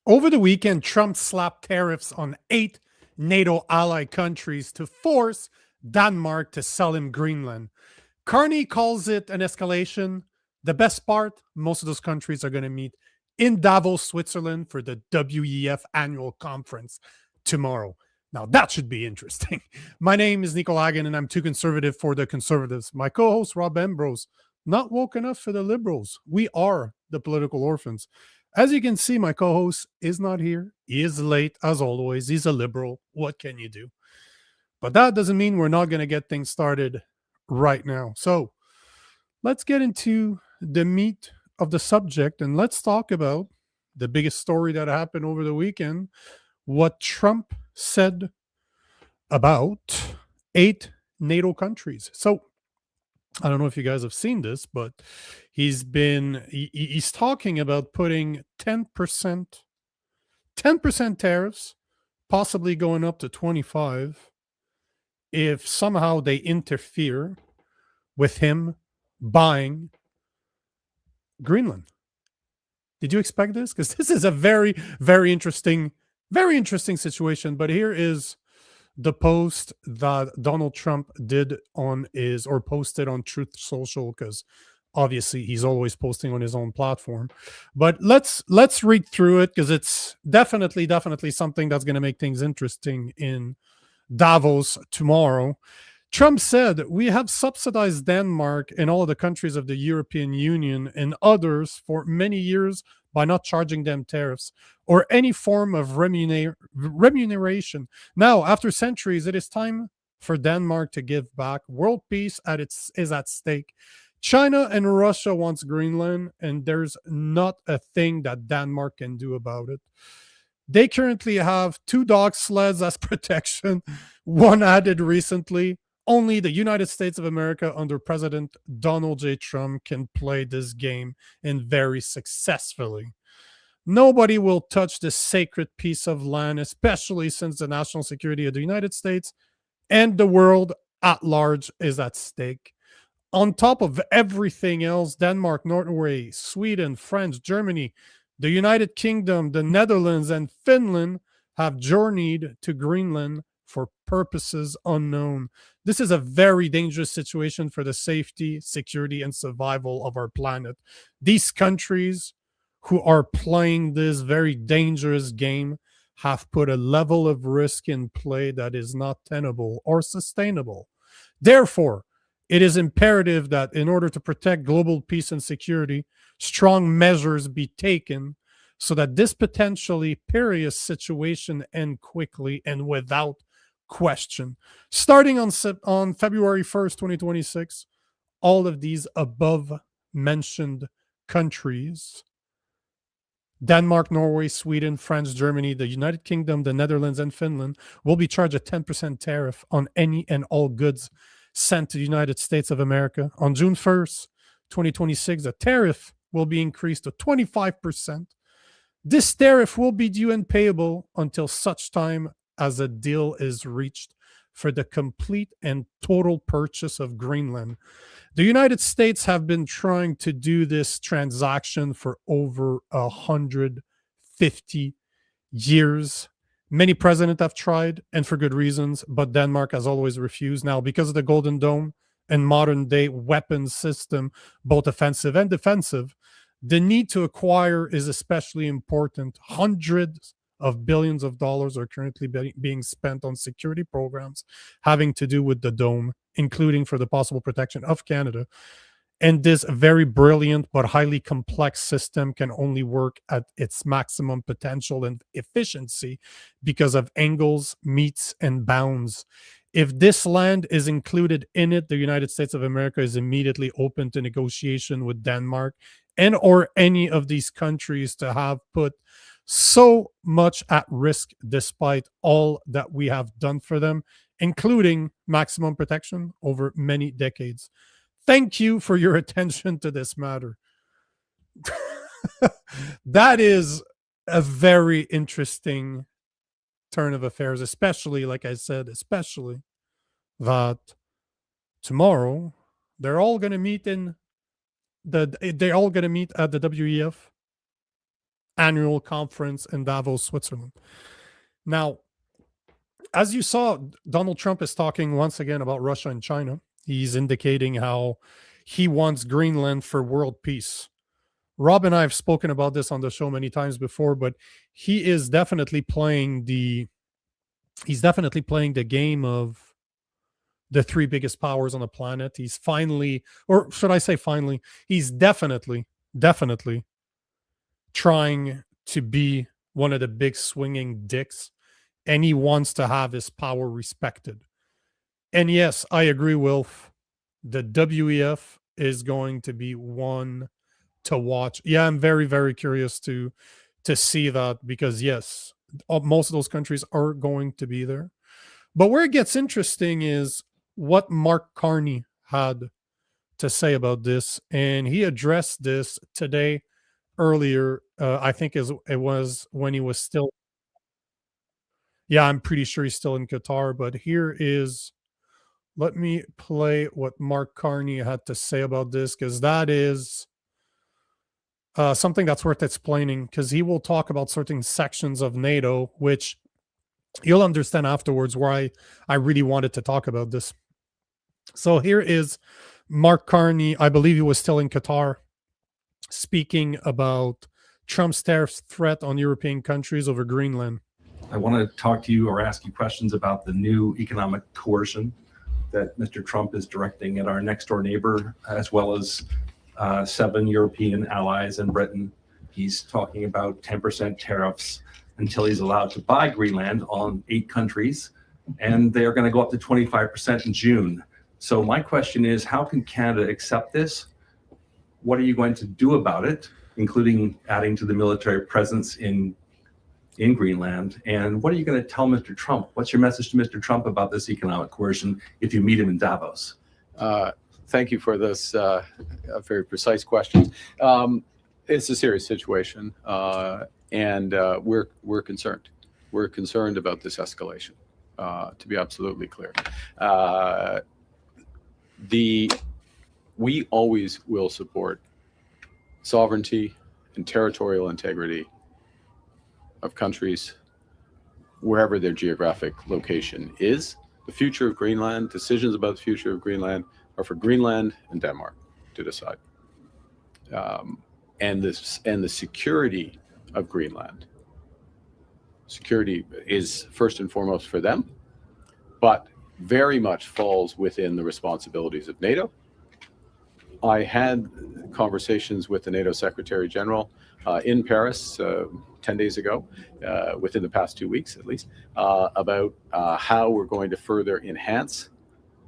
Over the weekend, Trump slapped tariffs on 8 NATO ally countries to force Denmark to sell him Greenland. Carney calls it an escalation. The best part, most of those countries are going to meet in Davos, Switzerland for the WEF annual conference tomorrow. Now, that should be interesting. My name is Nico Hagen, and I'm too conservative for the conservatives. My co-host, Rob Ambrose, not woke enough for the liberals. We are the political orphans. As you can see, my co-host is not here. He is late, as always. He's a liberal. What can you do? But that doesn't mean we're not going to get things started right now. So let's get into the meat of the subject, and let's talk about the biggest story that happened over the weekend, what Trump said about 8 NATO countries. So I don't know if you guys have seen this, but he's talking about putting 10% tariffs, possibly going up to 25 if somehow they interfere with him buying Greenland. Did you expect this? Because this is a very, very interesting situation. But here is the post that Donald Trump did posted on Truth Social, because obviously he's always posting on his own platform. But let's read through it, because it's definitely something that's going to make things interesting in Davos tomorrow. Trump said, "We have subsidized Denmark and all of the countries of the European Union and others for many years by not charging them tariffs or any form of remuneration. Now, after centuries, it is time for Denmark to give back. World peace is at stake. China and Russia wants Greenland, and there's not a thing that Denmark can do about it. They currently have 2 dog sleds as protection, one added recently. Only the United States of America under President Donald J. Trump can play this game, and very successfully. Nobody will touch this sacred piece of land, especially since the national security of the United States and the world at large is at stake. On top of everything else, Denmark, Norway, Sweden, France, Germany, the United Kingdom, the Netherlands, and Finland have journeyed to Greenland for purposes unknown. This is a very dangerous situation for the safety, security, and survival of our planet. These countries who are playing this very dangerous game have put a level of risk in play that is not tenable or sustainable. Therefore, it is imperative that in order to protect global peace and security, strong measures be taken so that this potentially perilous situation end quickly and without question. Starting on February 1st, 2026, all of these above mentioned countries, Denmark, Norway, Sweden, France, Germany, the United Kingdom, the Netherlands, and Finland, will be charged a 10% tariff on any and all goods sent to the United States of America. On June 1st, 2026, the tariff will be increased to 25%. This tariff will be due and payable until such time as a deal is reached for the complete and total purchase of Greenland. The United States have been trying to do this transaction for over 150 years. Many presidents have tried, and for good reasons, but Denmark has always refused. Now, because of the Golden Dome and modern-day weapons system, both offensive and defensive, the need to acquire is especially important. Hundreds of billions of dollars are currently being spent on security programs having to do with the dome, including for the possible protection of Canada. And this very brilliant but highly complex system can only work at its maximum potential and efficiency because of angles, meets, and bounds. If this land is included in it, the United States of America is immediately open to negotiation with Denmark and or any of these countries to have put so much at risk despite all that we have done for them, including maximum protection over many decades. Thank you for your attention to this matter." That is a very interesting turn of affairs, especially, like I said, especially that tomorrow they're all going to meet at the WEF annual conference in Davos, Switzerland. Now, as you saw, Donald Trump is talking once again about Russia and China. He's indicating how he wants Greenland for world peace. Rob and I have spoken about this on the show many times before, but he is definitely playing the game of the three biggest powers on the planet. He's finally, or should I say finally, he's definitely trying to be one of the big swinging dicks, and he wants to have his power respected. And yes, I agree, Wilf. The WEF is going to be one to watch. Yeah, I'm very, very curious to see that, because yes, most of those countries are going to be there. But where it gets interesting is what Mark Carney had to say about this, and he addressed this today earlier. I think it was when he was still. Yeah, I'm pretty sure he's still in Qatar. But here is. Let me play what Mark Carney had to say about this, because that is something that's worth explaining, because he will talk about certain sections of NATO, which you'll understand afterwards why I really wanted to talk about this. So here is Mark Carney. I believe he was still in Qatar, speaking about Trump's tariff threat on European countries over Greenland. I want to talk to you or ask you questions about the new economic coercion that Mr. Trump is directing at our next door neighbor, as well as 7 European allies and Britain. He's talking about 10% tariffs until he's allowed to buy Greenland on 8 countries, and they're going to go up to 25% in June. So my question is, how can Canada accept this? What are you going to do about it, including adding to the military presence in Greenland? And what are you going to tell Mr. Trump? What's your message to Mr. Trump about this economic coercion if you meet him in Davos? Thank you for this very precise question. It's a serious situation, and we're concerned. We're concerned about this escalation, to be absolutely clear. We always will support sovereignty and territorial integrity of countries wherever their geographic location is. The future of Greenland, decisions about the future of Greenland are for Greenland and Denmark to decide. And the security of Greenland, security is first and foremost for them, but very much falls within the responsibilities of NATO. I had conversations with the NATO Secretary General in Paris 10 days ago, within the past 2 weeks at least, about how we're going to further enhance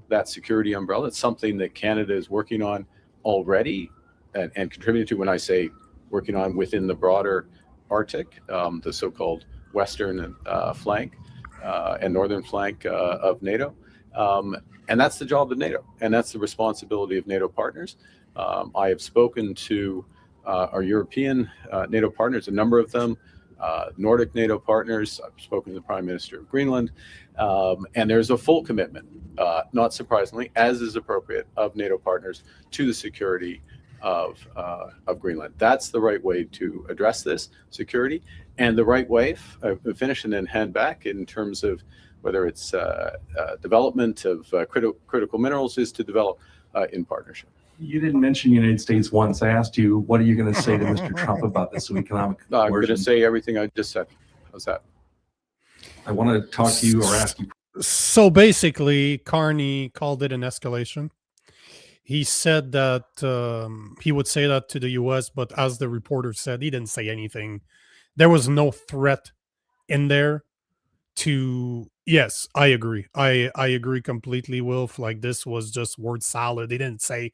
that security umbrella. It's something that Canada is working on already and contributing to. When I say working on within the broader Arctic, the so-called western flank and northern flank of NATO. And that's the job of NATO, and that's the responsibility of NATO partners. I have spoken to our European NATO partners, a number of them, Nordic NATO partners. I've spoken to the Prime Minister of Greenland, and there's a full commitment, not surprisingly, as is appropriate, of NATO partners to the security of Greenland. That's the right way to address this security, and the right way, finish and then hand back in terms of whether it's development of critical minerals, is to develop in partnership. You didn't mention the United States once. I asked you, what are you going to say to Mr. Trump about this economic coercion? I'm going to say everything I just said. How's that? I want to talk to you or ask you. So basically, Carney called it an escalation. He said that he would say that to the U.S., but as the reporter said, he didn't say anything. There was no threat in there to. Yes, I agree. I agree completely, Wilf. Like, this was just word salad. They didn't say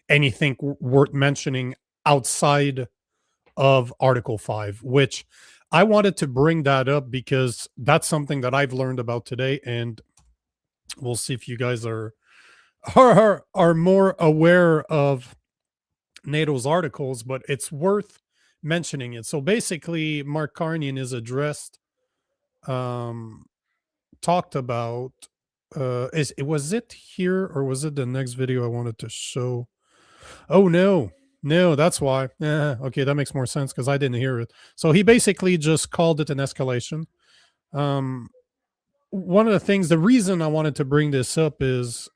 anything worth mentioning outside of Article 5, which I wanted to bring that up because that's something that I've learned about today, and we'll see if you guys are more aware of NATO's articles, but it's worth mentioning it. So basically, Mark Carney in his address talked about was it here or was it the next video I wanted to show? Oh no, No, that's why. Okay, that makes more sense because I didn't hear it. So he basically just called it an escalation. Um, One of the things, the reason I wanted to bring this up is,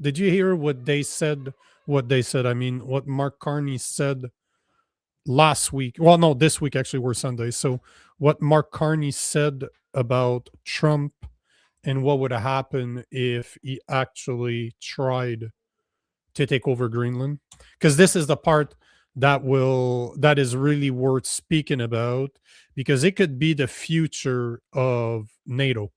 did you hear what they said? What they said, I mean, what Mark Carney said last week. Well, no, this week actually, we're Sunday. So, what Mark Carney said about Trump and what would happen if he actually tried to take over Greenland, because this is the part that is really worth speaking about, because it could be the future of NATO.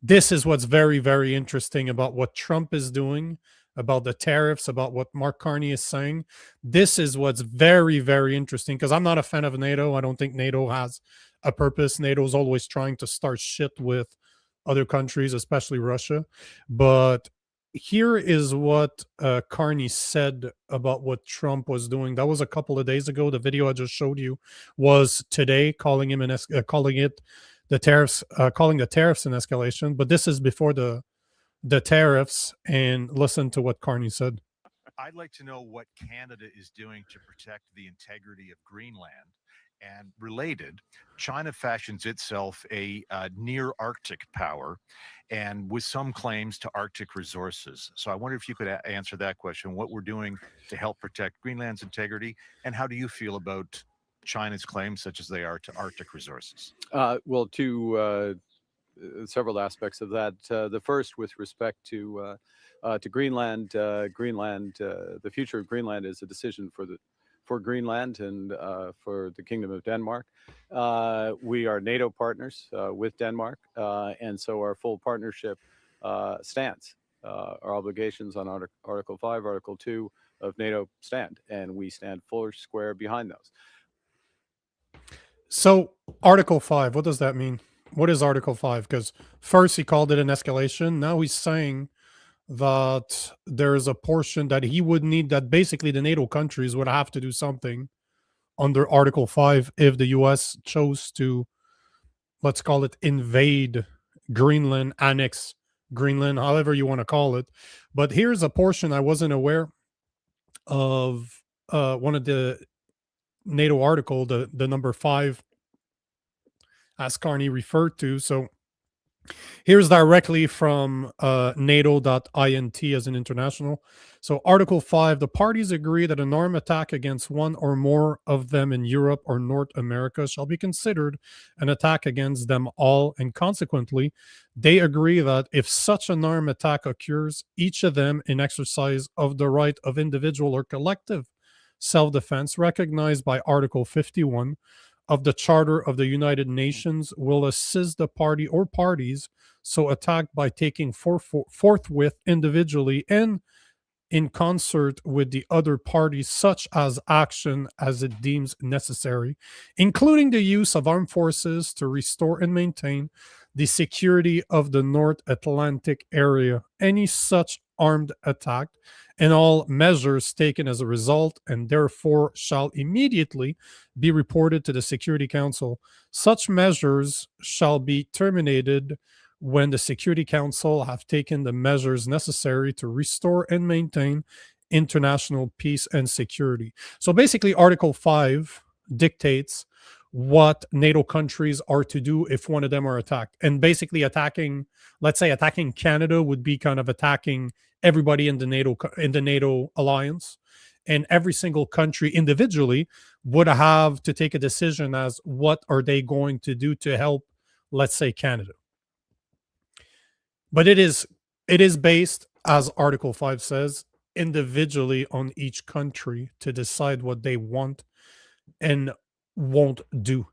This is what's very, very interesting about what Trump is doing, about the tariffs, about what Mark Carney is saying. This is what's very, very interesting, because I'm not a fan of NATO. I don't think NATO has a purpose. NATO's always trying to start shit with other countries, especially Russia. But here is what Carney said about what Trump was doing. That was a couple of days ago. The video I just showed you was today, calling it the tariffs, calling the tariffs an escalation. But this is before the tariffs, and listen to what Carney said. I'd like to know what Canada is doing to protect the integrity of Greenland. And related, China fashions itself a near Arctic power, and with some claims to Arctic resources. So I wonder if you could answer that question: what we're doing to help protect Greenland's integrity, and how do you feel about China's claims, such as they are, to Arctic resources? Well, to several aspects of that. The first, with respect to Greenland, the future of Greenland is a decision for Greenland and for the Kingdom of Denmark. We are NATO partners with Denmark, and so our full partnership stands. Our obligations on Article 5, Article 2 of NATO stand, and we stand full square behind those. So, Article 5, what does that mean? What is Article 5? Because first he called it an escalation. Now he's saying that there is a portion that he would need, that basically the NATO countries would have to do something under Article 5 if the US chose to, let's call it, invade Greenland, annex Greenland, however you want to call it. But here's a portion I wasn't aware of. One of the NATO article, the number 5, as Carney referred to. So here's directly from NATO.int as an international. So Article 5, the parties agree that an armed attack against one or more of them in Europe or North America shall be considered an attack against them all, and consequently, they agree that if such an armed attack occurs, each of them, in exercise of the right of individual or collective self-defense recognized by Article 51 of the Charter of the United Nations, will assist the party or parties so attacked by taking forthwith, individually and in concert with the other parties, such as action as it deems necessary, including the use of armed forces to restore and maintain the security of the North Atlantic area, any such armed attack, and all measures taken as a result, and therefore shall immediately be reported to the Security Council. Such measures shall be terminated when the Security Council have taken the measures necessary to restore and maintain international peace and security. So basically, Article 5 dictates what NATO countries are to do if one of them are attacked. And basically attacking, let's say attacking Canada would be kind of attacking everybody in the NATO alliance. And every single country individually would have to take a decision as what are they going to do to help, let's say, Canada. But it is based, as Article 5 says, individually on each country to decide what they want and won't do.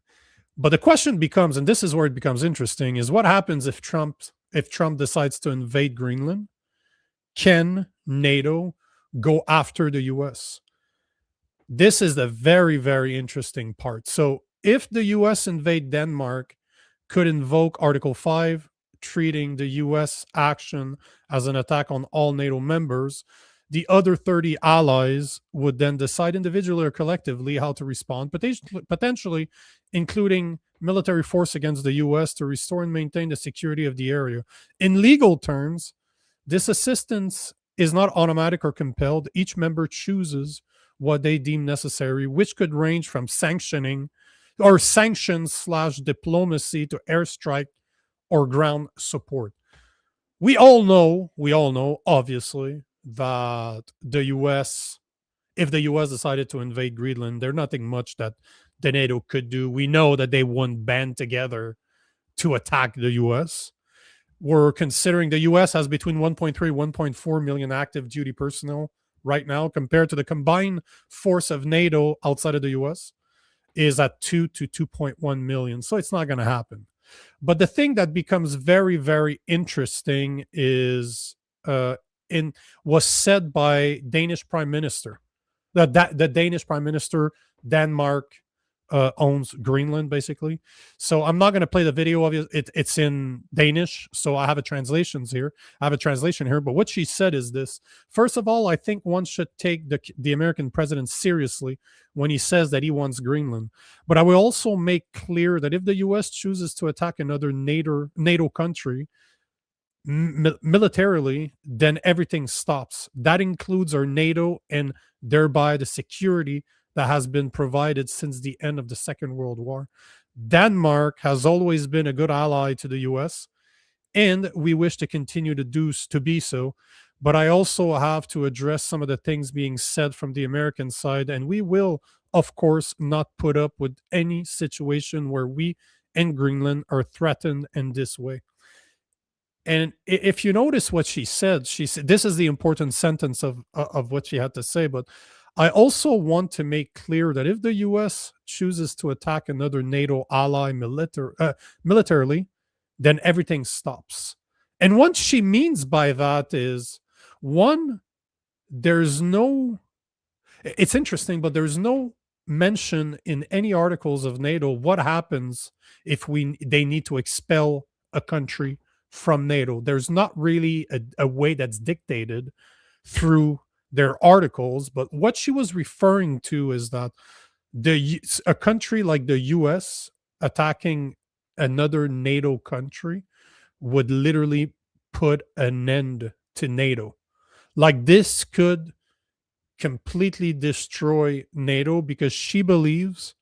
But the question becomes, and this is where it becomes interesting, is what happens if Trump decides to invade Greenland? Can NATO go after the US? This is the very, very interesting part. So if the US invade Denmark, could invoke Article 5, treating the US action as an attack on all NATO members. The other 30 allies would then decide individually or collectively how to respond, potentially including military force against the US to restore and maintain the security of the area. In legal terms, this assistance is not automatic or compelled. Each member chooses what they deem necessary, which could range from sanctions / diplomacy to airstrike or ground support. We all know, obviously, that the U.S., if the U.S. decided to invade Greenland, there's nothing much that the NATO could do. We know that they wouldn't band together to attack the U.S. We're considering the U.S. has between 1.3 1.4 million active duty personnel right now, compared to the combined force of NATO outside of the U.S. is at 2 to 2.1 million. So it's not going to happen. But the thing that becomes very, very interesting is was said by Danish Prime Minister. The Danish Prime Minister, Denmark, owns Greenland, basically. So I'm not going to play the video of it. It's in Danish, so I have a translation here. But what she said is this: first of all, I think one should take the American president seriously when he says that he wants Greenland. But I will also make clear that if the U.S. chooses to attack another NATO country militarily, then everything stops. That includes our NATO and thereby the security that has been provided since the end of the Second World War. Denmark has always been a good ally to the U.S., and we wish to continue to be so. But I also have to address some of the things being said from the American side, and we will, of course, not put up with any situation where we and Greenland are threatened in this way. And if you notice what she said, this is the important sentence of what she had to say. But I also want to make clear that if the U.S. chooses to attack another NATO ally militarily, then everything stops. And what she means by that is, one, it's interesting, but there's no mention in any articles of NATO what happens if they need to expel a country from NATO. There's not really a way that's dictated through their articles, but what she was referring to is that a country like the US attacking another NATO country would literally put an end to NATO. Like, this could completely destroy NATO, because she believes,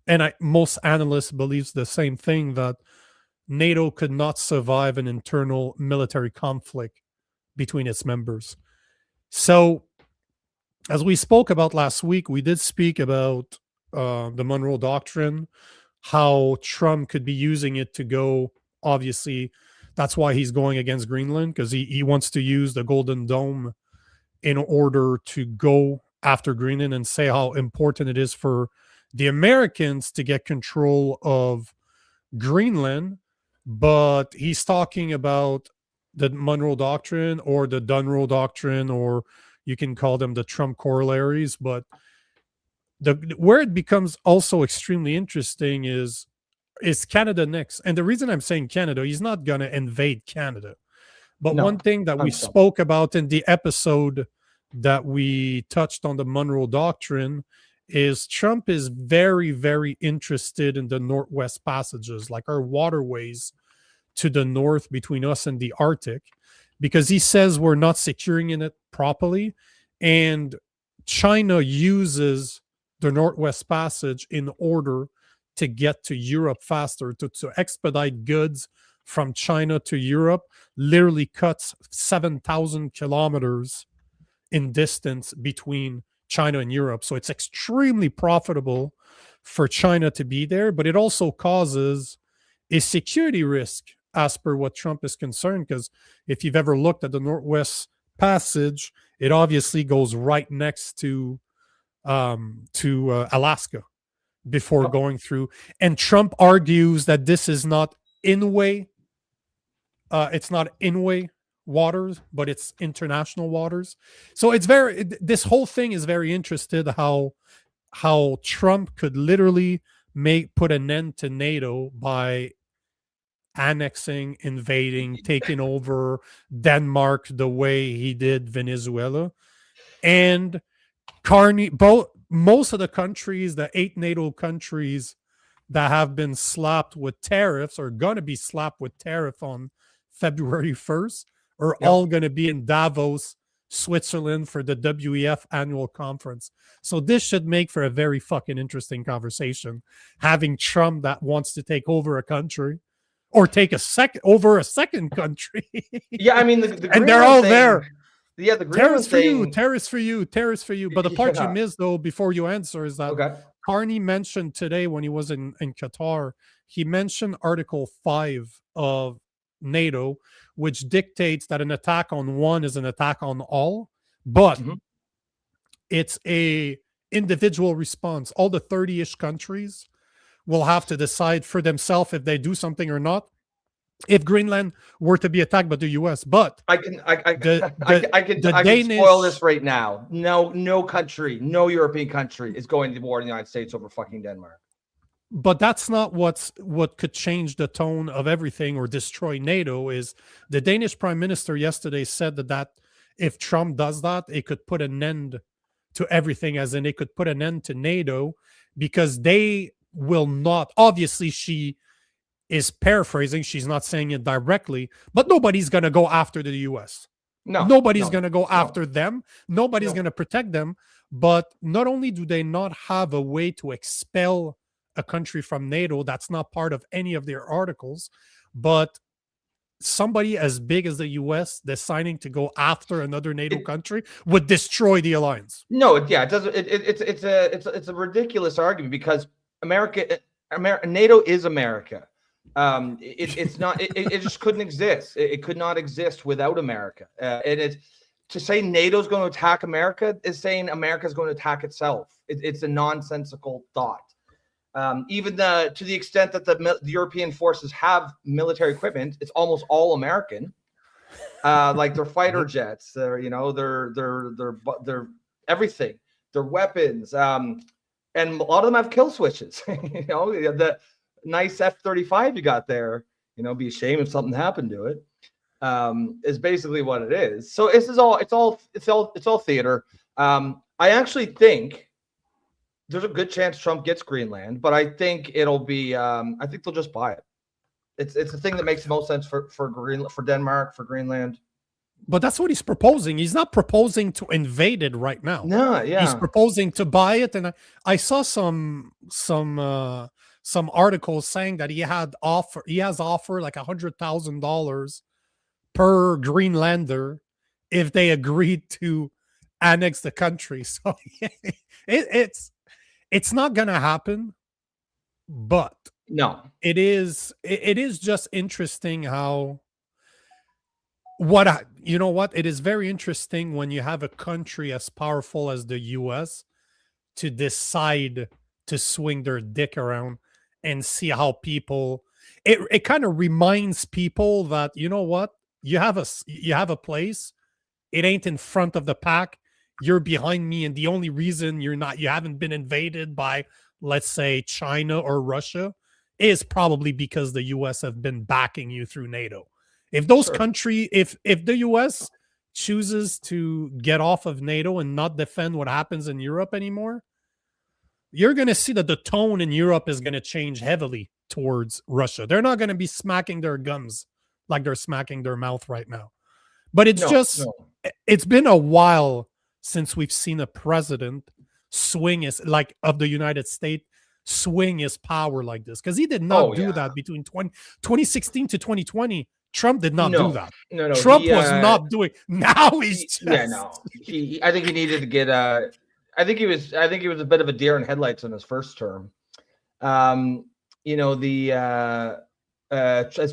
and most analysts believes the same thing, that NATO could not survive an internal military conflict between its members. So, as we spoke about last week, we did speak about the Donroe Doctrine, how Trump could be using it to go, obviously, that's why he's going against Greenland, because he wants to use the Golden Dome in order to go after Greenland and say how important it is for the Americans to get control of Greenland. But he's talking about the Donroe Doctrine, or the Donroe Doctrine, or you can call them the Trump corollaries. But where it becomes also extremely interesting is Canada next. And the reason I'm saying Canada, he's not going to invade Canada. But one thing that we spoke about in the episode that we touched on the Donroe Doctrine is Trump is very, very interested in the Northwest Passages, like our waterways to the north between us and the Arctic, because he says we're not securing it properly. And China uses the Northwest Passage in order to get to Europe faster, to expedite goods from China to Europe. Literally cuts 7,000 kilometers in distance between China and Europe. So it's extremely profitable for China to be there, but it also causes a security risk as per what Trump is concerned, because if you've ever looked at the Northwest Passage, it obviously goes right next to Alaska before going through. And Trump argues that this is not in-way, it's not in-way waters, but it's international waters. So this whole thing is very interesting, how Trump could literally put an end to NATO by annexing, invading, taking over Denmark the way he did Venezuela. And most of the countries, the 8 NATO countries that have been slapped with tariffs, are going to be slapped with tariff on February 1st, are all going to be in Davos Switzerland for the WEF annual conference. So this should make for a very fucking interesting conversation. Having Trump that wants to take over a country or take a second country. Yeah, I mean, the and they're Greenland all thing- there. Yeah, the Greenland Terrorists for you, thing. terrorists for you, terrorists for you. But the part you Yeah. missed, though, before you answer, is that Okay. Carney mentioned today when he was in Qatar, he mentioned Article 5 of NATO, which dictates that an attack on one is an attack on all, but Mhm. it's a individual response. All the 30-ish countries will have to decide for themselves if they do something or not, if Greenland were to be attacked by the US. But I can the I can Danish spoil this right now. No country, no European country is going to war in the United States over fucking Denmark. But that's not what could change the tone of everything or destroy NATO. Is the Danish prime minister yesterday said that if Trump does that, it could put an end to everything, as in it could put an end to NATO, because they will not, obviously she is paraphrasing, she's not saying it directly, but nobody's going to go after the US. Nobody's going to go after them. Nobody's going to protect them. But not only do they not have a way to expel a country from NATO, that's not part of any of their articles, but somebody as big as the US deciding to go after another NATO country would destroy the alliance. No, it doesn't. It's a ridiculous argument, because NATO is America. It's not. It just couldn't exist. It could not exist without America. And it's to say NATO's going to attack America is saying America's going to attack itself. It's a nonsensical thought. Even to the extent that the European forces have military equipment, it's almost all American. Like their fighter jets, their everything, their weapons, and a lot of them have kill switches. The nice F-35 you got there, be a shame if something happened to it. Is basically what it is. So this is it's all theater. I actually think there's a good chance Trump gets Greenland, but I think it'll be. I think they'll just buy it. It's the thing that makes the most sense for Greenland, for Denmark, for Greenland. But that's what he's proposing. He's not proposing to invade it right now. No, yeah. He's proposing to buy it, and I saw some articles saying that he has offered like $100,000 per Greenlander if they agreed to annex the country. So it's not gonna happen, but no, it is just interesting how it is very interesting when you have a country as powerful as the US to decide to swing their dick around and see how people it kind of reminds people that, you have a place, it ain't in front of the pack, you're behind me, and the only reason you haven't been invaded by, let's say, China or Russia is probably because the US have been backing you through NATO. If those countries, if the US chooses to get off of NATO and not defend what happens in Europe anymore, you're going to see that the tone in Europe is going to change heavily towards Russia. They're not going to be smacking their gums like they're smacking their mouth right now. But it's been a while since we've seen a president of the United States swing his power like this, because he did not do that between 2016 to 2020. Trump did not do that. No. Trump was not doing. Now he's just... I think he needed to get I think he was a bit of a deer in headlights in his first term. As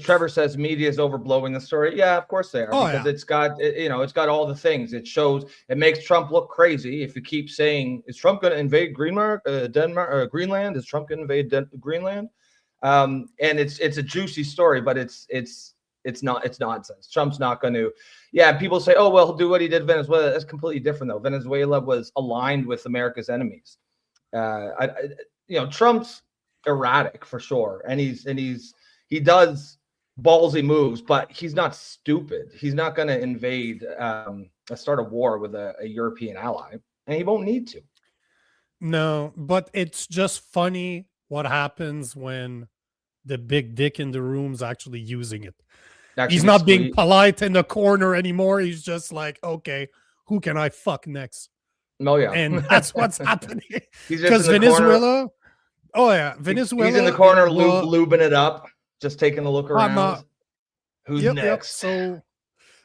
Trevor says, media is overblowing the story. Yeah, of course they are, because it's got all the things. It makes Trump look crazy. If you keep saying, is Trump going to invade Greenland? Is Trump going to invade Greenland? And it's a juicy story, but it's nonsense. Trump's not going to. Yeah, people say, oh, well, he'll do what he did in Venezuela. That's completely different, though. Venezuela was aligned with America's enemies. Trump's erratic for sure, and he does ballsy moves, but he's not stupid. He's not going to invade, start a war with a European ally, and he won't need to. No, but it's just funny what happens when the big dick in the room's actually using it. He's not being polite in the corner anymore. He's just like, okay, who can I fuck next? Oh yeah, And that's what's happening. he's just Because in the corner. Venezuela, oh yeah, Venezuela. He's in the corner, well, lubing it up, just taking a look I'm around. not- Who's Yep. next? So,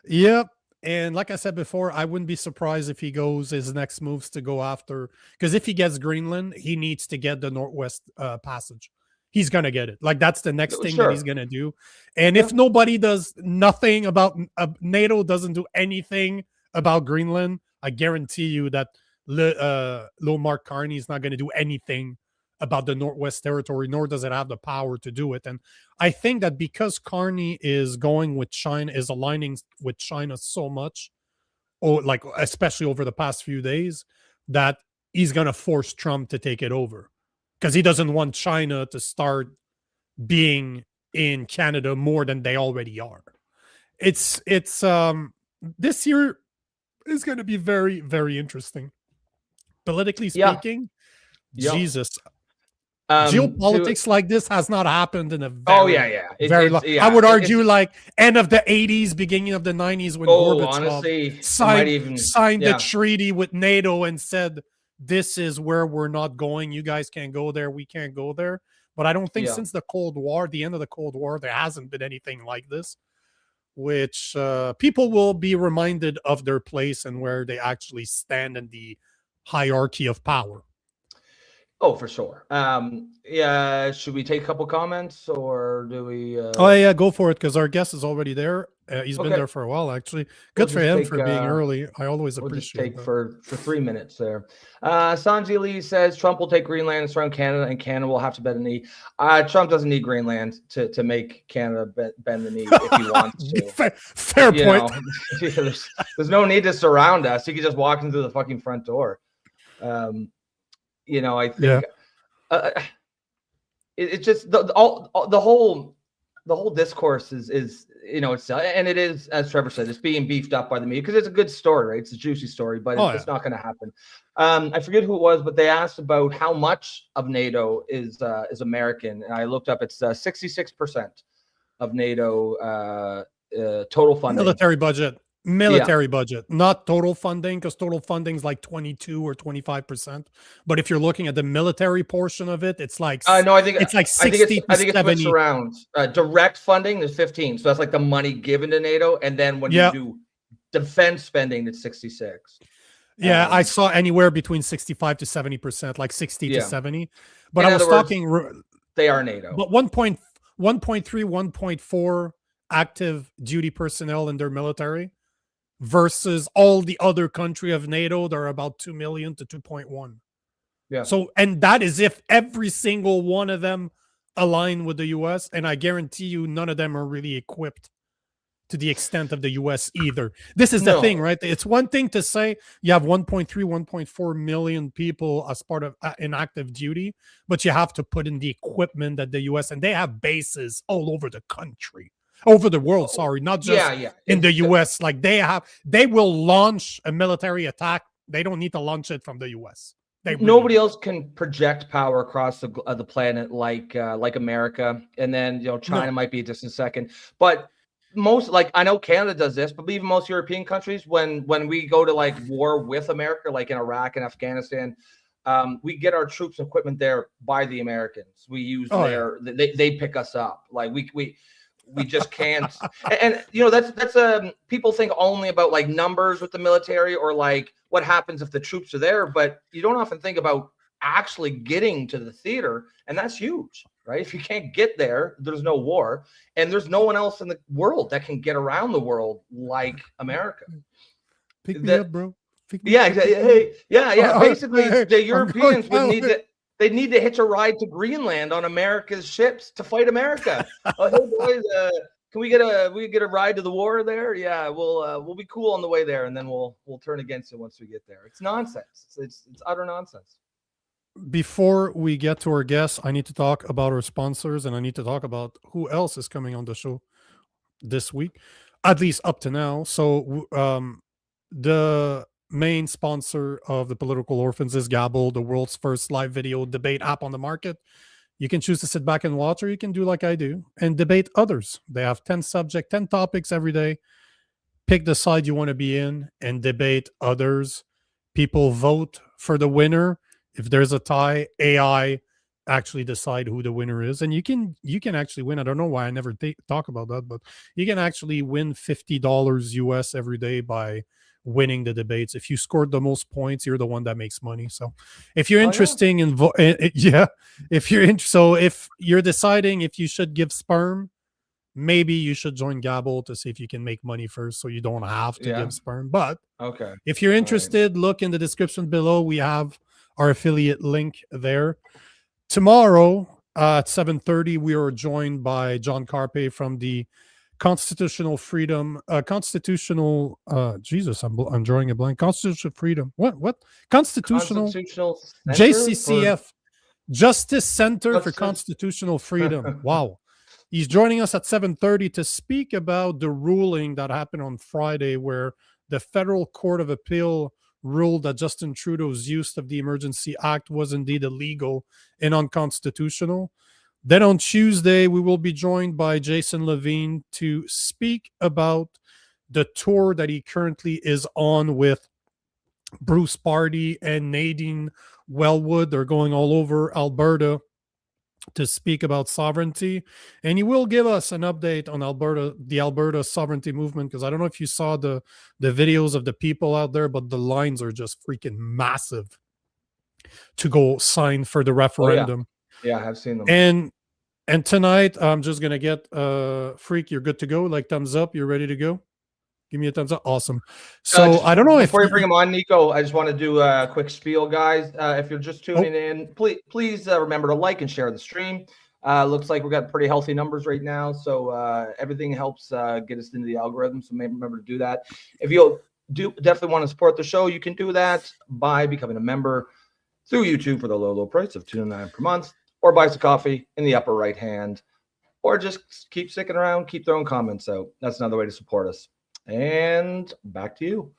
yep. And like I said before, I wouldn't be surprised if he goes his next moves to go after, because if he gets Greenland, he needs to get the Northwest Passage. He's gonna get it. Like that's the next thing that he's gonna do. And if nobody does nothing about NATO doesn't do anything about Greenland, I guarantee you that Mark Carney is not going to do anything about the Northwest Territory, nor does it have the power to do it. And I think that because Carney is going with China, is aligning with China so much, or like especially over the past few days, that he's going to force Trump to take it over because he doesn't want China to start being in Canada more than they already are. It's this year is going to be very, very interesting. Politically speaking, Jesus. Geopolitics like this has not happened in a very long. I would argue like end of the 80s, beginning of the 90s when Gorbachev signed the treaty with NATO and said, this is where we're not going. You guys can't go there. We can't go there. But I don't think since the Cold War, the end of the Cold War, there hasn't been anything like this, which people will be reminded of their place and where they actually stand in the hierarchy of power. Oh, for sure. Should we take a couple comments or do we? Oh, yeah, go for it because our guest is already there. He's been there for a while, actually. Good for him for being early. I always appreciate it. For 3 minutes there. Sanji Lee says Trump will take Greenland and surround Canada, and Canada will have to bend the knee. Trump doesn't need Greenland to make Canada bend the knee if he wants to. Fair point. There's no need to surround us. He can just walk into the fucking front door. I think it's just the whole discourse is it's and it is, as Trevor said, it's being beefed up by the media because it's a good story, right? It's a juicy story, but it's not going to happen. I forget who it was, but they asked about how much of NATO is American, and I looked up. It's 66% of NATO total funding. Military budget, not total funding, because total funding is like 22 or 25%. But if you're looking at the military portion of it, it's like no, I think it's like 60 I think it's switched around. Direct funding is 15, so that's like the money given to NATO, and then when you do defense spending, it's 66. Yeah, I saw anywhere between 65 to 70%, like 60 to 70. But I was talking, they are NATO. But 1.3, 1.4 active duty personnel in their military versus all the other country of NATO, they're about 2 million to 2.1. Yeah. So, and that is if every single one of them align with the US, and I guarantee you none of them are really equipped to the extent of the US either. This is the thing, right? It's one thing to say you have 1.3, 1.4 million people as part of in active duty, but you have to put in the equipment that the US, and they have bases all over the country. Over the world, sorry, not just in the US. Like they will launch a military attack. They don't need to launch it from the US. Nobody else can project power across the planet like America. And then China might be a distant second. But most, like, I know Canada does this, but even most European countries, when we go to like war with America, like in Iraq and Afghanistan, we get our troops and equipment there by the Americans. We use they pick us up. Like we just can't. And that's people think only about like numbers with the military or like what happens if the troops are there, but you don't often think about actually getting to the theater, and that's huge, right? If you can't get there, there's no war, and there's no one else in the world that can get around the world like America. Pick me up, bro. Basically, the Europeans would need to. They need to hitch a ride to Greenland on America's ships to fight America. Hey boys, can we get a ride to the war there? Yeah, we'll be cool on the way there, and then we'll turn against it once we get there. It's nonsense. It's utter nonsense. Before we get to our guests, I need to talk about our sponsors, and I need to talk about who else is coming on the show this week, at least up to now. So the main sponsor of the Political Orphans is Gabble, the world's first live video debate app on the market. You can choose to sit back and watch, or you can do like I do and debate others. They have 10 subjects, 10 topics every day. pick the side you want to be in and debate others. People vote for the winner. If there's a tie, AI actually decide who the winner is, and you can actually win. I don't know why I never talk about that, but you can actually win $50 US every day by winning the debates. If you scored the most points, you're the one that makes money. So if you're interested in so if you're deciding if you should give sperm, maybe you should join Gabble to see if you can make money first, so you don't have to give sperm. But Okay. if you're interested, look in the description below. We have our affiliate link there. Tomorrow at 7:30, we are joined by John Carpe from the Constitutional Freedom, Jesus, I'm drawing a blank. Constitutional Freedom. What? Constitutional Center JCCF, Justice Center for Justice. Constitutional Freedom. Wow. He's joining us at 7:30 to speak about the ruling that happened on Friday, where the Federal Court of Appeal ruled that Justin Trudeau's use of the Emergency Act was indeed illegal and unconstitutional. Then on Tuesday, we will be joined by Jason Levine to speak about the tour that he currently is on with Bruce Pardy and Nadine Wellwood. They're going all over Alberta to speak about sovereignty, and he will give us an update on the Alberta sovereignty movement, because I don't know if you saw the videos of the people out there, but the lines are just freaking massive to go sign for the referendum. Yeah, I have seen them. And tonight I'm just gonna get Freek, you're good to go, like thumbs up, you're ready to go. Give me a thumbs up. Awesome. So I don't know if before you bring him on, Nico, I just want to do a quick spiel, guys. If you're just tuning in, please remember to like and share the stream. Looks like we've got pretty healthy numbers right now, so everything helps get us into the algorithm. So maybe remember to do that. If you definitely want to support the show, you can do that by becoming a member through YouTube for the low price of $2.99 per month, or buy us a coffee in the upper right hand, or just keep sticking around, keep throwing comments out. That's another way to support us. And back to you.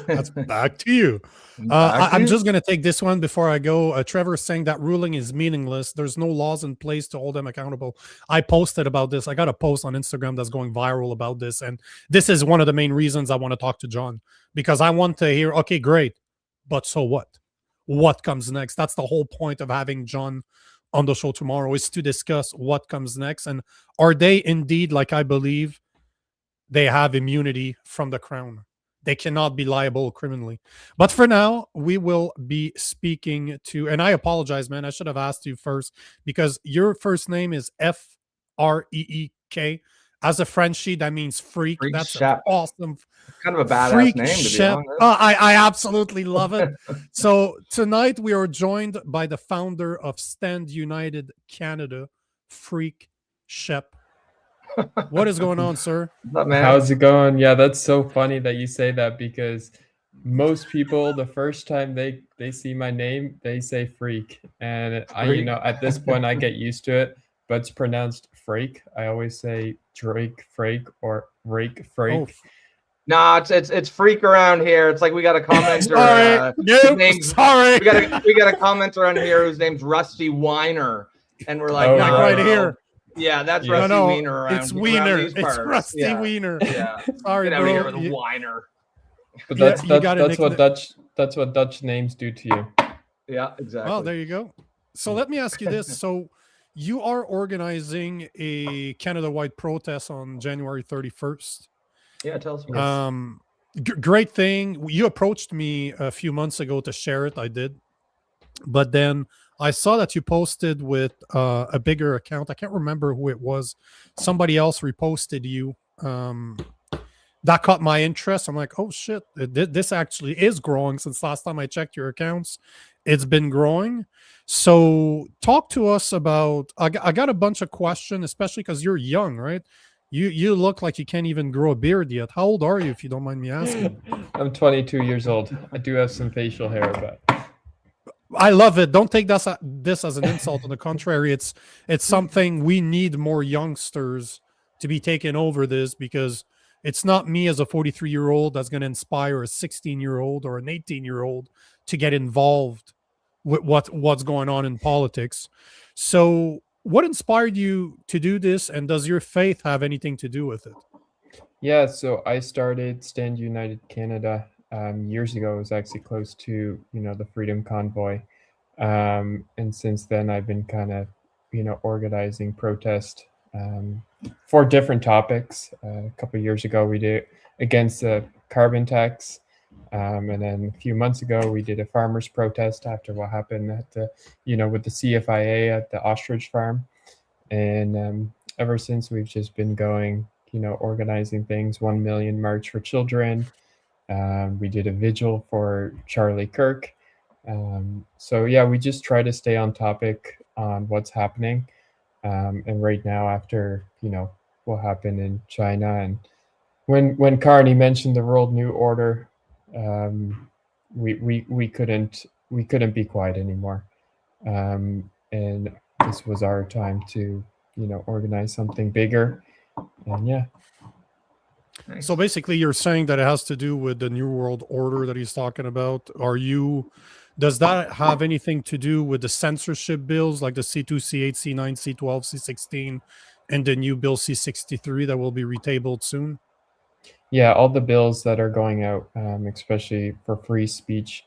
That's back to you. I'm just going to take this one before I go. Trevor is saying that ruling is meaningless. There's no laws in place to hold them accountable. I posted about this. I got a post on Instagram that's going viral about this. And this is one of the main reasons I want to talk to John, because I want to hear, okay, great, but so what? What comes next? That's the whole point of having John on the show tomorrow, is to discuss what comes next. And are they indeed, like I believe, they have immunity from the crown? They cannot be liable criminally. But for now, we will be speaking to, and I apologize, man, I should have asked you first, because your first name is Freek. As a Frenchie, that means freak. Freek That's Schep. Awesome. Kind of a badass Freek name, to be Schep. honest. I absolutely love it. So tonight we are joined by the founder of Stand United Canada, Freek Schep. What is going on, sir? What's up, man? How's it going? Yeah, that's so funny that you say that, because most people, the first time they see my name, they say Freek, and Freek. at this point I get used to it, but it's pronounced Freek. I always say Drake Freek or Rake Freek. Oh. Nah, it's Freek around here. It's like we got a commenter. Sorry. Sorry. We got a commenter around here whose name's Rusty Weiner, and we're like, Oh, Like right here. Yeah, that's Yeah. Rusty No, Weiner around. it's around Wiener. these It's parts. Rusty Yeah. Wiener. Yeah, Sorry, get out of here bro. with a Weiner. But Yeah, that's you got a that's what Dutch names do to you. Yeah, exactly. Oh, there you go. So let me ask you this. So you are organizing a Canada-wide protest on January 31st. Yeah, tell us more. Great thing. You approached me a few months ago to share it. I did. But then I saw that you posted with a bigger account. I can't remember who it was. Somebody else reposted you. That caught my interest. I'm like, oh shit, this actually is growing. Since last time I checked your accounts, it's been growing. So talk to us about, I got a bunch of questions, especially because you're young, right? You look like you can't even grow a beard yet. How old are you, if you don't mind me asking? I'm 22 years old. I do have some facial hair, but I love it. Don't take this as an insult. On the contrary, it's something we need more youngsters to be taking over this, because it's not me as a 43-year-old that's going to inspire a 16-year-old or an 18-year-old to get involved with what's going on in politics. So what inspired you to do this, and does your faith have anything to do with it? Yeah, so I started Stand United Canada years ago. It was actually close to, the Freedom Convoy. And since then, I've been kind of, organizing protest for different topics. A couple of years ago, we did against the carbon tax. And then a few months ago, we did a farmers protest after what happened at the, with the CFIA at the ostrich farm. And ever since, we've just been going, organizing things. 1 million March for Children. We did a vigil for Charlie Kirk. So yeah, we just try to stay on topic on what's happening. And right now, after what happened in China, and when Carney mentioned the World New Order, we couldn't be quiet anymore. And this was our time to organize something bigger. And yeah. Nice. So basically, you're saying that it has to do with the New World Order that he's talking about. Does that have anything to do with the censorship bills like the C2, C8, C9, C12, C16, and the new bill C63 that will be retabled soon? Yeah, all the bills that are going out, especially for free speech,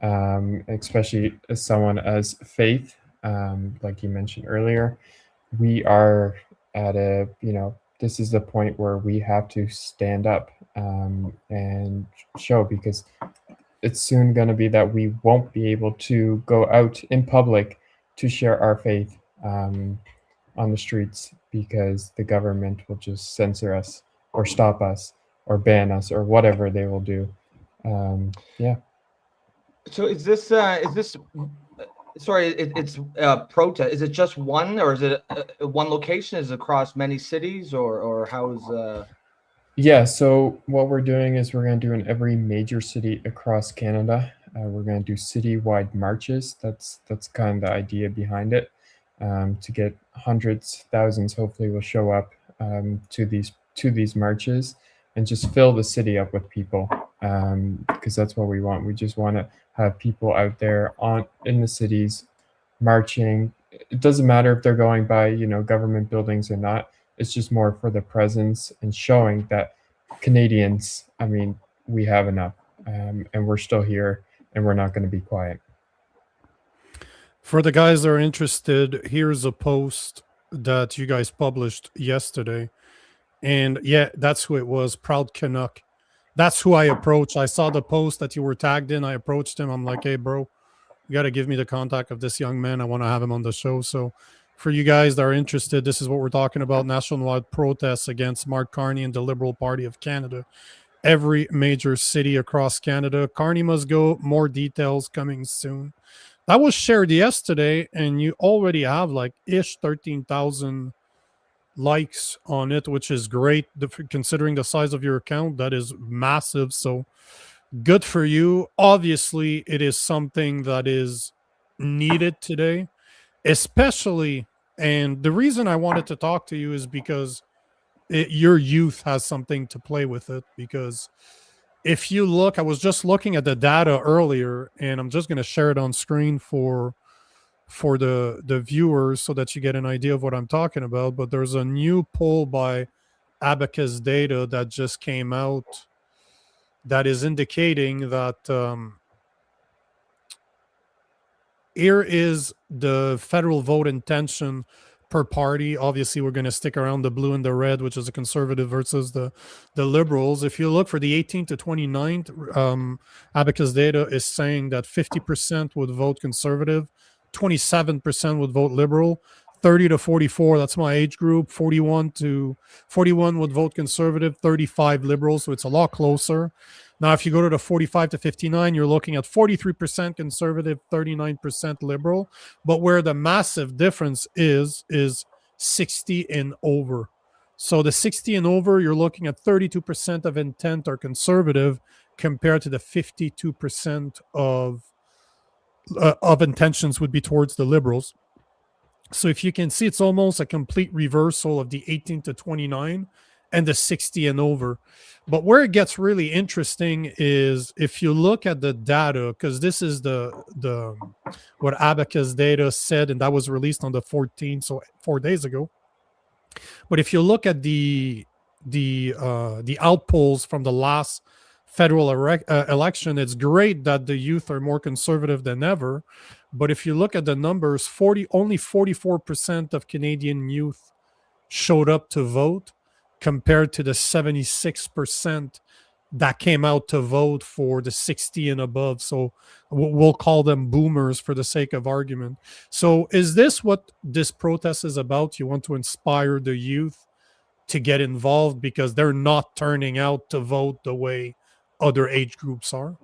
especially as someone as Faith, like you mentioned earlier, we are at this is the point where we have to stand up and show, because it's soon going to be that we won't be able to go out in public to share our faith on the streets, because the government will just censor us or stop us or ban us or whatever they will do. Yeah. So is this sorry, it's protest. Is it just one, or is it one location? Is it across many cities, or how is Yeah, so what we're doing is we're going to do in every major city across Canada. We're going to do citywide marches. That's kind of the idea behind it. To get hundreds, thousands, hopefully will show up to these marches and just fill the city up with people, because that's what we want. We just want to have people out there in the cities marching. It doesn't matter if they're going by government buildings or not. It's just more for the presence and showing that Canadians, we have enough, and we're still here, and we're not going to be quiet. For the guys that are interested, here's a post that you guys published yesterday. And yeah, that's who it was, Proud Canuck. That's who I approached. I saw the post that you were tagged in. I approached him. I'm like, hey, bro, you got to give me the contact of this young man. I want to have him on the show. So for you guys that are interested, this is what we're talking about. Nationwide protests against Mark Carney and the Liberal Party of Canada. Every major city across Canada. Carney must go. More details coming soon. That was shared yesterday, and you already have like 13,000 likes on it, which is great considering the size of your account. That is massive. So good for you. Obviously, it is something that is needed today, especially. And the reason I wanted to talk to you is because your youth has something to play with it. Because if you look, I was just looking at the data earlier, and I'm just going to share it on screen for the viewers so that you get an idea of what I'm talking about. But there's a new poll by Abacus Data that just came out that is indicating that here is the federal vote intention per party. Obviously, we're going to stick around the blue and the red, which is the conservative versus the liberals. If you look for the 18th to 29th, Abacus Data is saying that 50% would vote conservative, 27% would vote liberal, 30 to 44, that's my age group, 41 would vote conservative, 35 liberal, so it's a lot closer. Now, if you go to the 45 to 59, you're looking at 43% conservative, 39% liberal. But where the massive difference is 60 and over. So the 60 and over, you're looking at 32% of intent are conservative compared to the 52% of intentions would be towards the liberals. So if you can see, it's almost a complete reversal of the 18 to 29 and the 60 and over. But where it gets really interesting is if you look at the data, because this is the what Abacus Data said, and that was released on the 14th, so 4 days ago. But if you look at the the outpolls from the last federal election, it's great that the youth are more conservative than ever. But if you look at the numbers, only 44% of Canadian youth showed up to vote, compared to the 76% that came out to vote for the 60 and above. So we'll call them boomers for the sake of argument. So is this what this protest is about? You want to inspire the youth to get involved because they're not turning out to vote the way other age groups are?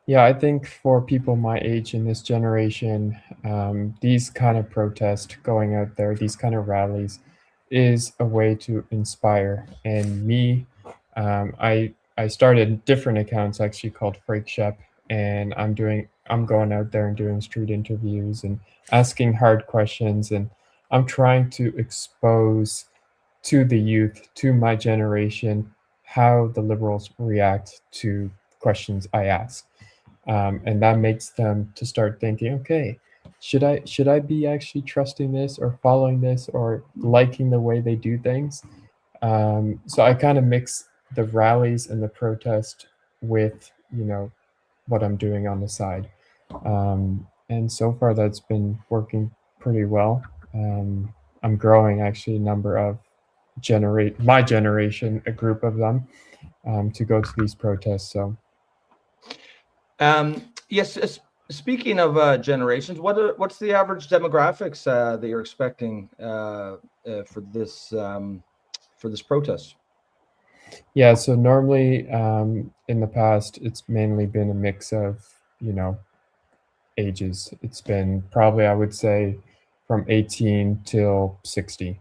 Yeah, I think for people my age in this generation, these kind of protests, going out there, these kind of rallies, is a way to inspire. And me, I started different accounts actually called Freek Schep, and I'm going out there and doing street interviews and asking hard questions, and I'm trying to expose to the youth, to my generation, how the liberals react to questions I ask. And that makes them to start thinking, okay, should I be actually trusting this or following this or liking the way they do things? So I kind of mix the rallies and the protest with, what I'm doing on the side. And so far that's been working pretty well. I'm growing actually a number of my generation, a group of them, to go to these protests. So yes, speaking of generations, what's the average demographics that you're expecting for this protest? Yeah, so normally in the past, it's mainly been a mix of, ages. It's been probably, I would say, from 18 till 60.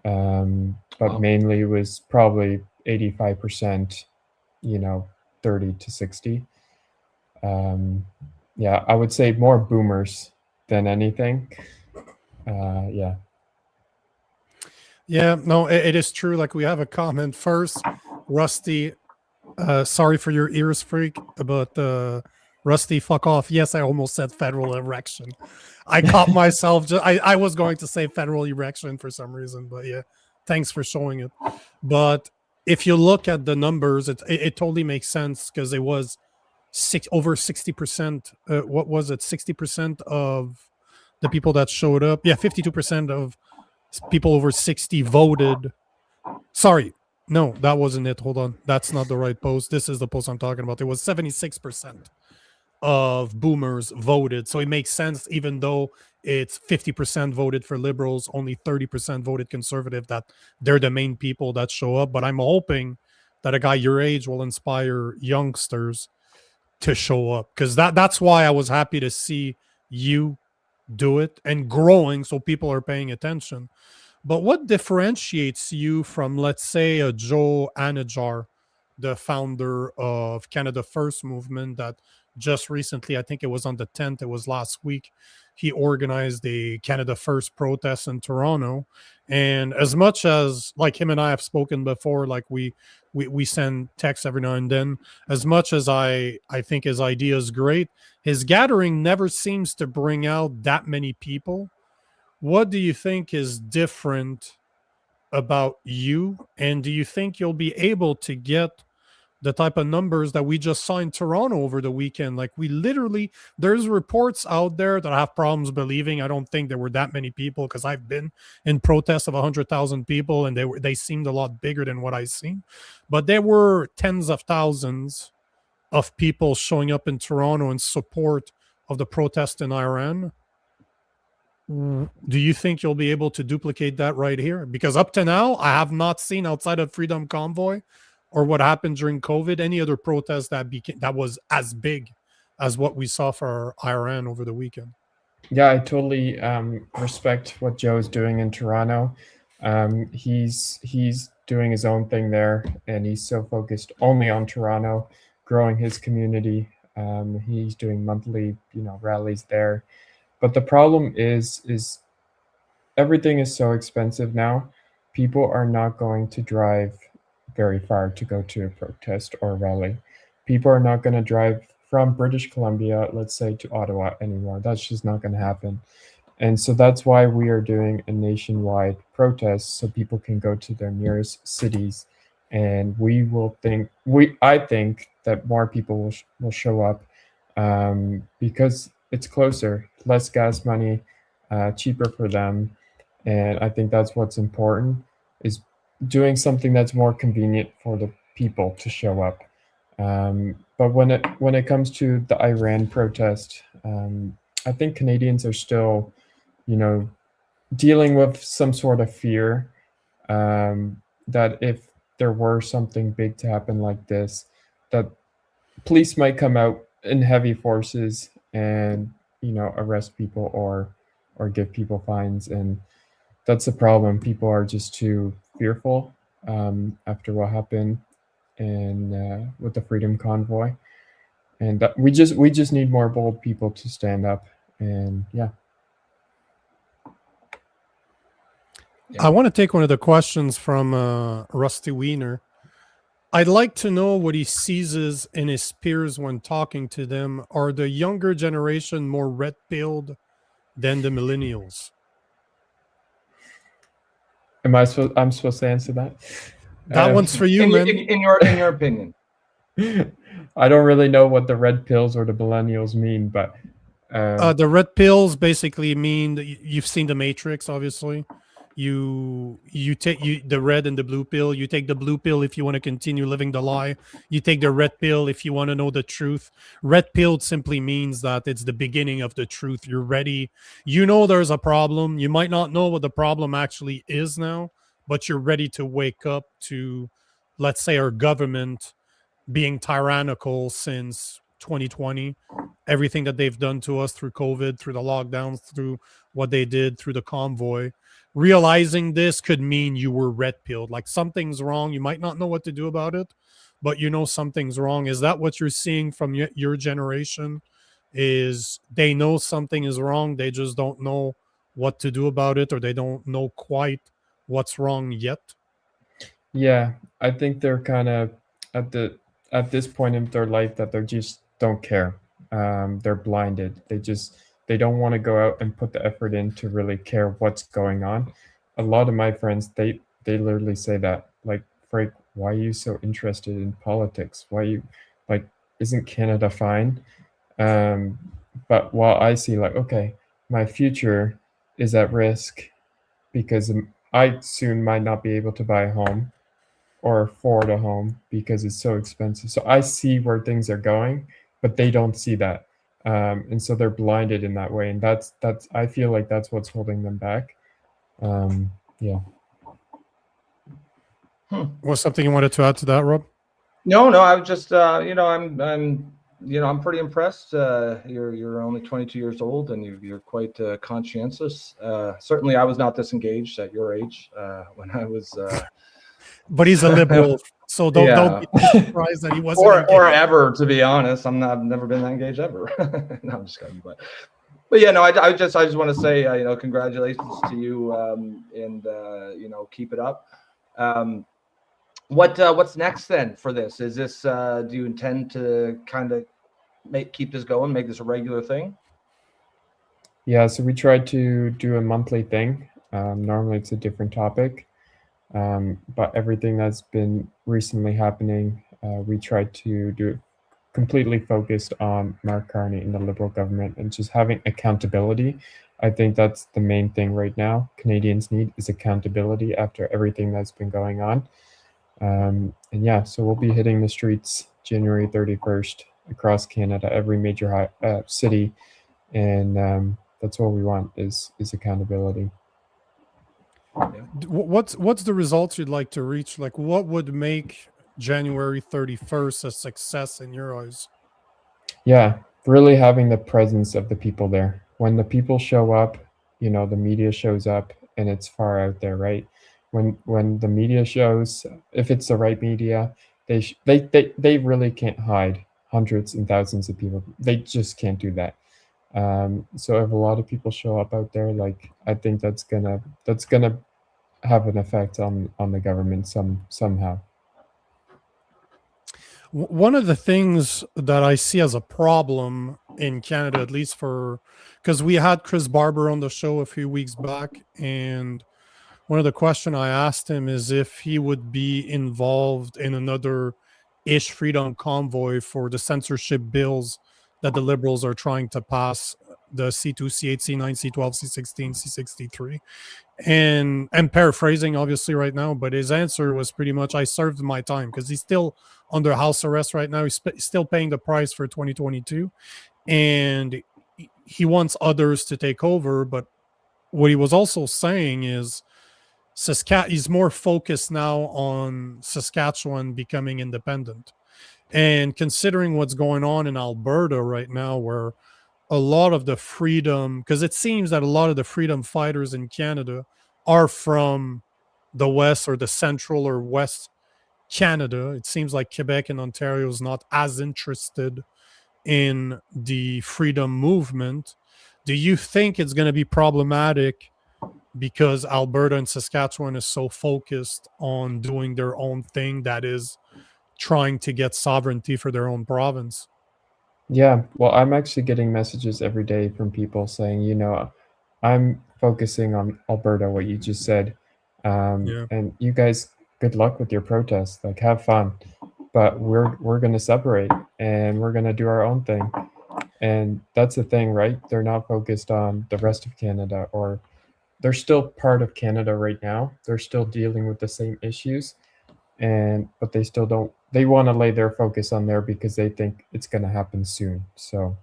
But mainly it was probably 85%, 30 to 60. Yeah, I would say more boomers than anything. Yeah. Yeah, no, it is true. Like, we have a comment first. Rusty, sorry for your ears, Freak, but Rusty, fuck off. Yes, I almost said federal erection. I caught myself. I was going to say federal erection for some reason, but yeah, thanks for showing it. But if you look at the numbers, it totally makes sense, because it was over 60%. What was it? 60% of the people that showed up. Yeah, 52% of people over 60 voted. Sorry, no, that wasn't it. Hold on, that's not the right post. This is the post I'm talking about. It was 76% of boomers voted. So it makes sense, even though it's 50% voted for liberals, only 30% voted conservative, that they're the main people that show up. But I'm hoping that a guy your age will inspire youngsters to show up, because that's why I was happy to see you do it and growing, so people are paying attention. But what differentiates you from, let's say, a Joe Anajar, the founder of Canada First movement, that just recently, I think it was on the 10th, it was last week, he organized a Canada First protest in Toronto. And as much as, like, him and I have spoken before, like we send texts every now and then, as much as I think his idea is great, his gathering never seems to bring out that many people. What do you think is different about you? And do you think you'll be able to get the type of numbers that we just saw in Toronto over the weekend? Like, there's reports out there that I have problems believing. I don't think there were that many people, because I've been in protests of 100,000 people, and they seemed a lot bigger than what I've seen. But there were tens of thousands of people showing up in Toronto in support of the protest in Iran. Do you think you'll be able to duplicate that right here? Because up to now, I have not seen, outside of Freedom Convoy or what happened during COVID, any other protest that was as big as what we saw for Iran over the weekend. Yeah, I totally respect what Joe's doing in Toronto. He's doing his own thing there, and he's so focused only on Toronto, growing his community. He's doing monthly, rallies there. But the problem is everything is so expensive now. People are not going to drive very far to go to a protest or a rally. People are not going to drive from British Columbia, let's say, to Ottawa anymore. That's just not going to happen. And so that's why we are doing a nationwide protest, so people can go to their nearest cities and I think that more people will show up because it's closer, less gas money, cheaper for them, and I think that's what's important, is doing something that's more convenient for the people to show up. But when it comes to the Iran protest, I think Canadians are still, dealing with some sort of fear that if there were something big to happen like this, that police might come out in heavy forces and arrest people or give people fines, and that's the problem. People are just too fearful after what happened and with the Freedom Convoy, and we just need more bold people to stand up. And yeah. I want to take one of the questions from Rusty Wiener. I'd like to know what he seizes in his peers when talking to them. Are the younger generation more red-pilled than the millennials? I'm supposed to answer that? That one's for you, man. In your opinion. I don't really know what the red pills or the millennials mean, but the red pills basically mean that you've seen The Matrix, obviously. You take the red and the blue pill. You take the blue pill if you want to continue living the lie. You take the red pill if you want to know the truth. Red pill simply means that it's the beginning of the truth. You're ready. You know there's a problem. You might not know what the problem actually is now, but you're ready to wake up to, let's say, our government being tyrannical since 2020. Everything that they've done to us through COVID, through the lockdowns, through what they did through the convoy. Realizing this could mean you were red-pilled, like something's wrong. You might not know what to do about it, but you know something's wrong. Is that what you're seeing from your generation? Is they know something is wrong, they just don't know what to do about it, or they don't know quite what's wrong yet? Yeah, I think they're kind of at this point in their life that they just don't care. They're blinded. They don't want to go out and put the effort in to really care what's going on. A lot of my friends, they literally say that, like, Freek, why are you so interested in politics? Why you, like, isn't Canada fine? But while I see, like, okay, my future is at risk because I soon might not be able to buy a home or afford a home because it's so expensive. So I see where things are going, but they don't see that. And so they're blinded in that way. And that's I feel like that's what's holding them back. Yeah. Was something you wanted to add to that, Rob? No, I was just, I'm pretty impressed. You're only 22 years old and you're quite conscientious. Certainly I was not this engaged at your age when I was. But he's a liberal, so don't be surprised that he wasn't or ever, to be honest. I've never been that engaged ever. No, I'm just kidding, but yeah, no, I just want to say, congratulations to you, and keep it up. What's next then for this? Is this do you intend to kind of keep this going, make this a regular thing? Yeah, so we tried to do a monthly thing. Normally it's a different topic. But everything that's been recently happening, we tried to do it completely focused on Mark Carney and the Liberal government and just having accountability. I think that's the main thing right now Canadians need, is accountability after everything that's been going on. And yeah, so we'll be hitting the streets January 31st across Canada, every major city. And that's what we want is accountability. What's the results you'd like to reach? Like, what would make January 31st a success in your eyes? Yeah, really having the presence of the people there. When the people show up, the media shows up and it's far out there, right? When the media shows, if it's the right media, they really can't hide hundreds and thousands of people. They just can't do that. So if a lot of people show up out there, like, I think that's gonna have an effect on the government somehow. One of the things that I see as a problem in Canada, at least because we had Chris Barber on the show a few weeks back, and one of the question I asked him is if he would be involved in another ish freedom convoy for the censorship bills that the liberals are trying to pass, the C2, C8, C9, C12, C16, C63. And I'm paraphrasing obviously right now, but his answer was pretty much, I served my time, because he's still under house arrest right now. He's still paying the price for 2022, and he wants others to take over. But what he was also saying is he's more focused now on Saskatchewan becoming independent. And considering what's going on in Alberta right now, where a lot of the freedom, because it seems that a lot of the freedom fighters in Canada are from the West or the Central or West Canada. It seems like Quebec and Ontario is not as interested in the freedom movement. Do you think it's going to be problematic because Alberta and Saskatchewan is so focused on doing their own thing, that is trying to get sovereignty for their own province? Yeah, well, I'm actually getting messages every day from people saying, I'm focusing on Alberta, what you just said. And you guys, good luck with your protests. Like, have fun. But we're going to separate, and we're going to do our own thing. And that's the thing, right? They're not focused on the rest of Canada, or they're still part of Canada right now. They're still dealing with the same issues. But they still don't, they want to lay their focus on there because they think it's going to happen soon. So,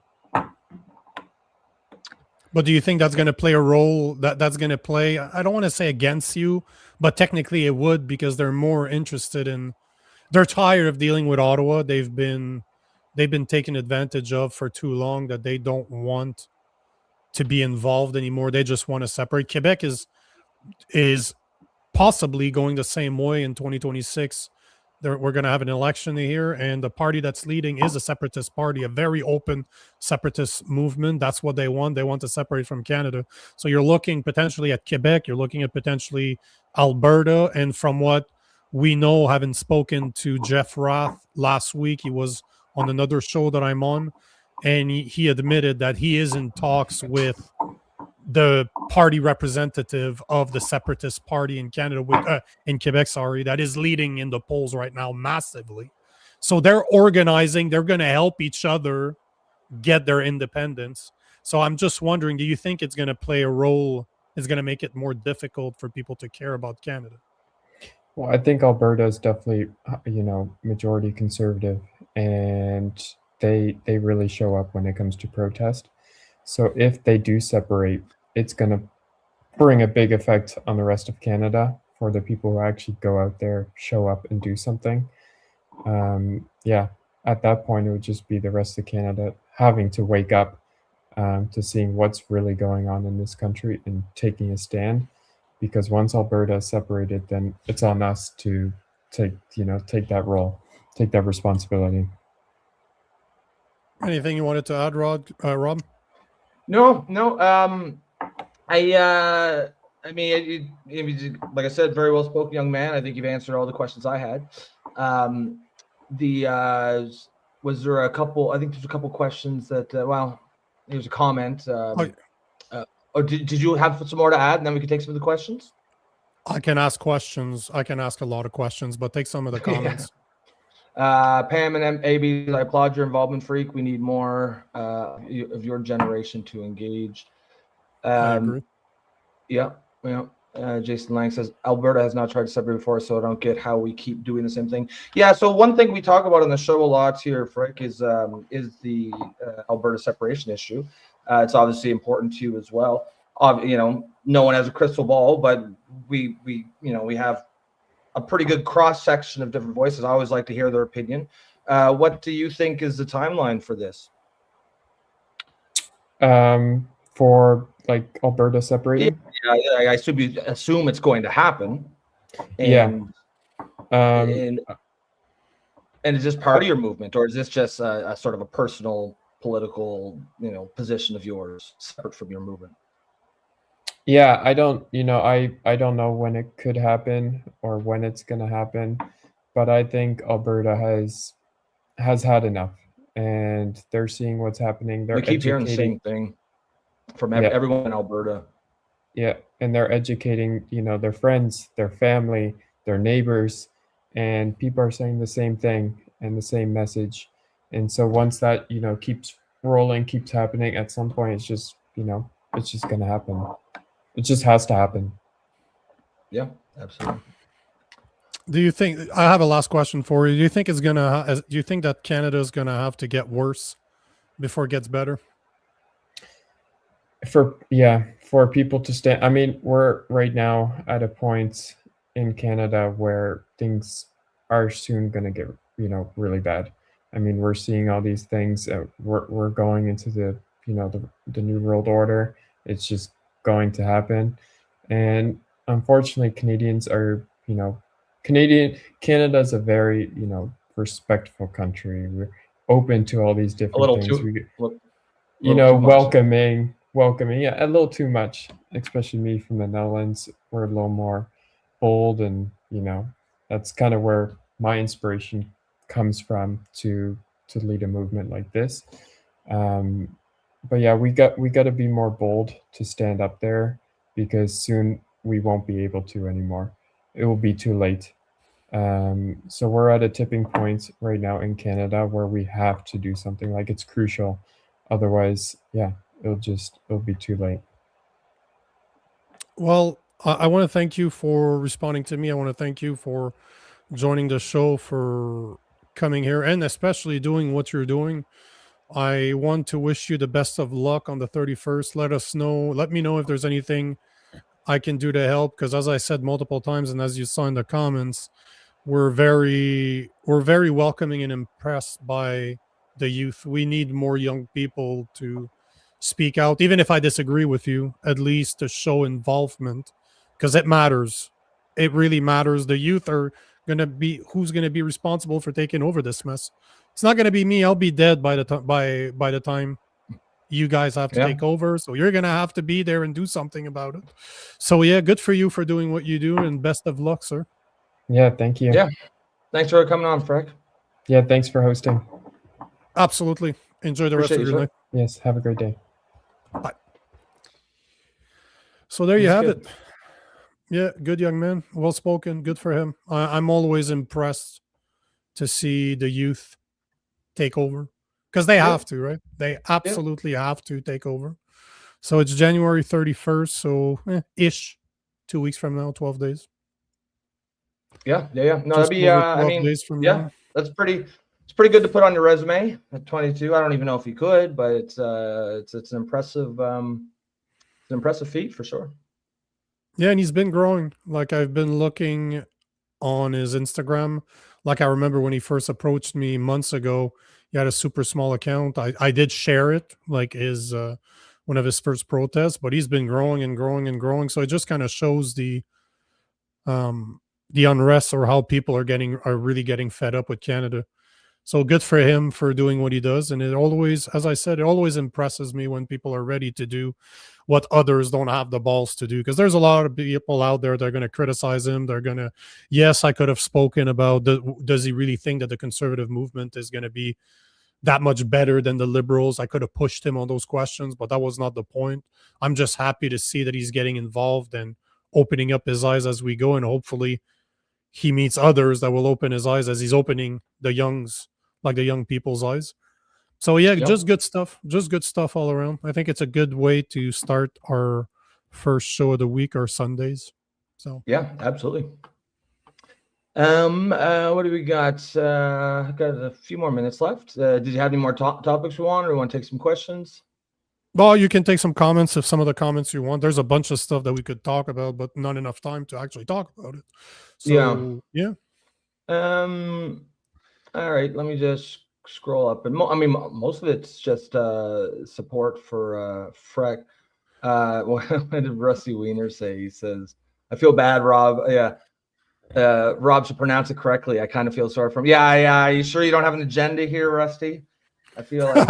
but do you think that's going to play a role, that's going to play, I don't want to say against you, but technically it would, because they're more interested in, they're tired of dealing with Ottawa. They've been taken advantage of for too long, that they don't want to be involved anymore. They just want to separate. Quebec is possibly going the same way in 2026. We're going to have an election here, and the party that's leading is a separatist party, a very open separatist movement. That's what they want. They want to separate from Canada. So you're looking potentially at Quebec, you're looking at potentially Alberta, and from what we know, having spoken to Jeff Rath last week, he was on another show that I'm on, and he admitted that he is in talks with the party representative of the separatist party in Canada, in Quebec, that is leading in the polls right now massively. So they're organizing, they're going to help each other get their independence. So I'm just wondering, do you think it's going to play a role, it's going to make it more difficult for people to care about Canada? Well, I think Alberta is definitely, majority conservative, and they really show up when it comes to protest. So if they do separate, it's going to bring a big effect on the rest of Canada for the people who actually go out there, show up, and do something. At that point, it would just be the rest of Canada having to wake up to seeing what's really going on in this country and taking a stand. Because once Alberta is separated, then it's on us to take that role, take that responsibility. Anything you wanted to add, Rob? No. I mean, like I said, very well spoken, young man. I think you've answered all the questions I had. Was there a couple? I think there's a couple questions that. There's a comment. Did you have some more to add, and then we can take some of the questions? I can ask questions. I can ask a lot of questions, but take some of the comments. Pam and AB, I applaud your involvement, Freek. We need more of your generation to engage. I agree. Yeah. Jason Lang says Alberta has not tried to separate before, so I don't get how we keep doing the same thing. Yeah. So one thing we talk about on the show a lot here, Freek, is the Alberta separation issue. It's obviously important to you as well. No one has a crystal ball, but we have a pretty good cross section of different voices. I always like to hear their opinion. What do you think is the timeline for this? For like Alberta separating? Yeah, I assume it's going to happen. And is this part of your movement, or is this just a sort of a personal political, position of yours separate from your movement? Yeah, I don't know when it could happen or when it's going to happen, but I think Alberta has had enough, and they're seeing what's happening. They're we keep hearing the same thing from everyone in Alberta. Yeah, and they're educating, their friends, their family, their neighbors, and people are saying the same thing and the same message. And so once that, keeps rolling, keeps happening, at some point it's just, it's just going to happen. It just has to happen. Yeah, absolutely. Do you think, I have a last question for you. Do you think it's going to, do you think that Canada is going to have to get worse before it gets better? For people to stand, I mean, we're right now at a point in Canada where things are soon going to get, really bad. I mean, we're seeing all these things. We're going into the, the new world order. It's just going to happen. And unfortunately, Canadians are, Canada's a very, respectful country. We're open to all these A different little things. too, Welcoming, yeah, a little too much, especially me from the Netherlands. We're a little more bold, and that's kind of where my inspiration comes from to lead a movement like this. But yeah, we got to be more bold to stand up there, because soon we won't be able to anymore. It will be too late. So we're at a tipping point right now in Canada where we have to do something. Like, it's crucial. Otherwise, yeah, it'll be too late. Well, I want to thank you for responding to me. I want to thank you for joining the show, for coming here, and especially doing what you're doing. I want to wish you the best of luck on the 31st. Let me know if there's anything I can do to help, because as I said multiple times, and as you saw in the comments, we're very welcoming and impressed by the youth. We need more young people to speak out, even if I disagree with you, at least to show involvement, because it matters. It really matters. The youth are who's going to be responsible for taking over this mess. It's not going to be me. I'll be dead by the time you guys have to take over. So you're going to have to be there and do something about it. So yeah, good for you for doing what you do, and best of luck, sir. Yeah, thank you. Yeah, thanks for coming on, Freek. Yeah, thanks for hosting. Absolutely. Enjoy the Appreciate rest of your night. Yes, have a great day. Bye. So there you have it. Yeah, good young man. Well spoken. Good for him. I'm always impressed to see the youth take over, because they have to, right? They absolutely have to take over. So it's January 31st. So ish 2 weeks from now, 12 days. Yeah. No, Just that'd be, over 12 I mean, days from yeah, now. it's pretty good to put on your resume at 22. I don't even know if you could, but it's an impressive, feat for sure. Yeah, and he's been growing. Like, I've been looking on his Instagram. Like, I remember when he first approached me months ago, he had a super small account. I did share it, like his one of his first protests, but he's been growing and growing and growing. So it just kind of shows the unrest, or how people are really getting fed up with Canada. So good for him for doing what he does. And it always, as I said, it always impresses me when people are ready to do what others don't have the balls to do. Because there's a lot of people out there that are going to criticize him. They're going to, yes, I could have spoken about, does he really think that the conservative movement is going to be that much better than the liberals? I could have pushed him on those questions, but that was not the point. I'm just happy to see that he's getting involved and opening up his eyes as we go. And hopefully he meets others that will open his eyes as he's opening the young people's eyes. So yeah, just good stuff all around. I think it's a good way to start our first show of the week, or Sundays. So yeah, absolutely. What do we got? Got a few more minutes left. Did you have any more topics you want, or you want to take some questions? Well, you can take some comments if some of the comments you want. There's a bunch of stuff that we could talk about, but not enough time to actually talk about it. So yeah. All right, let me just scroll up. And most of it's just support for Freek. What did Rusty Wiener say? He says, "I feel bad, Rob." Yeah, Rob should pronounce it correctly. I kind of feel sorry for him. Yeah. You sure you don't have an agenda here, Rusty? I feel like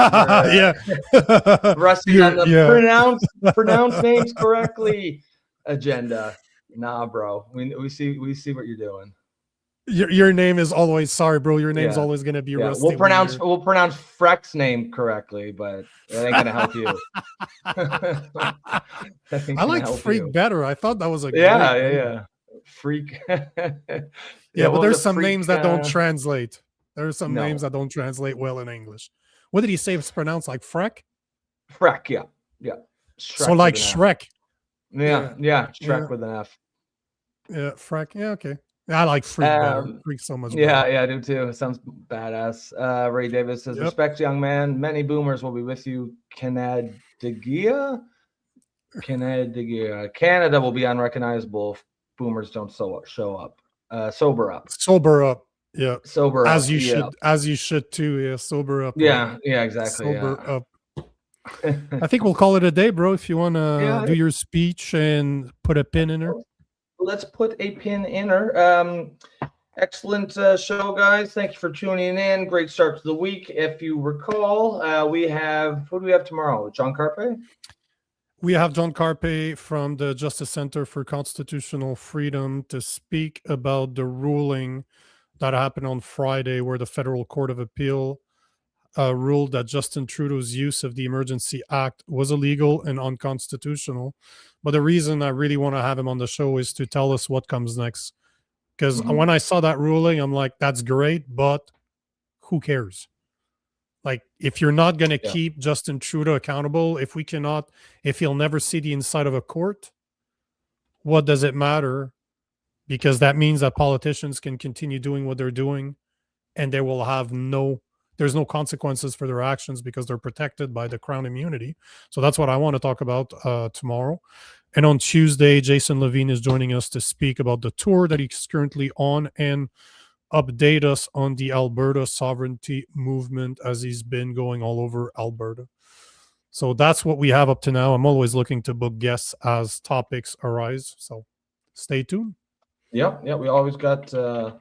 Rusty on the pronounce names correctly agenda. Nah, bro. We see what you're doing. Your name is always sorry, bro. Your name's Yeah. always gonna be Yeah, Rusty. we'll pronounce Wiener. Freck's name correctly, but that ain't gonna help you. That ain't I gonna like help Freak you. better. I thought that was a Yeah, great yeah, name. yeah. Freak. Yeah, Yeah, but what was there's it? some Freak, names that don't translate. There's some names no. that don't translate well in English. What did he say? It's pronounced like Freck? Freck, yeah. Yeah. So Shrek like with an F. Shrek. Yeah, Shrek Yeah. with an F. Yeah, Freck. Yeah, okay. I like Freak better. Freak so much better. Yeah, I do too. It sounds badass. Ray Davis says, Yep. respect, young man. Many boomers will be with you. Canada will be unrecognizable if boomers don't show up. Sober up. Sober up. Yeah. Sober As up. you yeah. should. As you should too. Yeah. Sober up. Yeah, yeah, exactly. Sober Yeah. up. I think we'll call it a day, bro. If you want to Yeah. do your speech and put a pin in her. Let's put a pin in her. Excellent show, guys. Thank you for tuning in. Great start to the week. If you recall, who do we have tomorrow? John Carpe? We have John Carpe from the Justice Center for Constitutional Freedom to speak about the ruling that happened on Friday where the Federal Court of Appeal ruled that Justin Trudeau's use of the Emergency Act was illegal and unconstitutional. But the reason I really want to have him on the show is to tell us what comes next. Because when I saw that ruling, I'm like, that's great, but who cares? Like, if you're not going to keep Justin Trudeau accountable, if he'll never see the inside of a court, what does it matter? Because that means that politicians can continue doing what they're doing and they will have there's no consequences for their actions because they're protected by the Crown immunity. So that's what I want to talk about tomorrow. And on Tuesday, Jason Levine is joining us to speak about the tour that he's currently on and update us on the Alberta sovereignty movement as he's been going all over Alberta. So that's what we have up to now. I'm always looking to book guests as topics arise. So stay tuned. Yeah. We always got a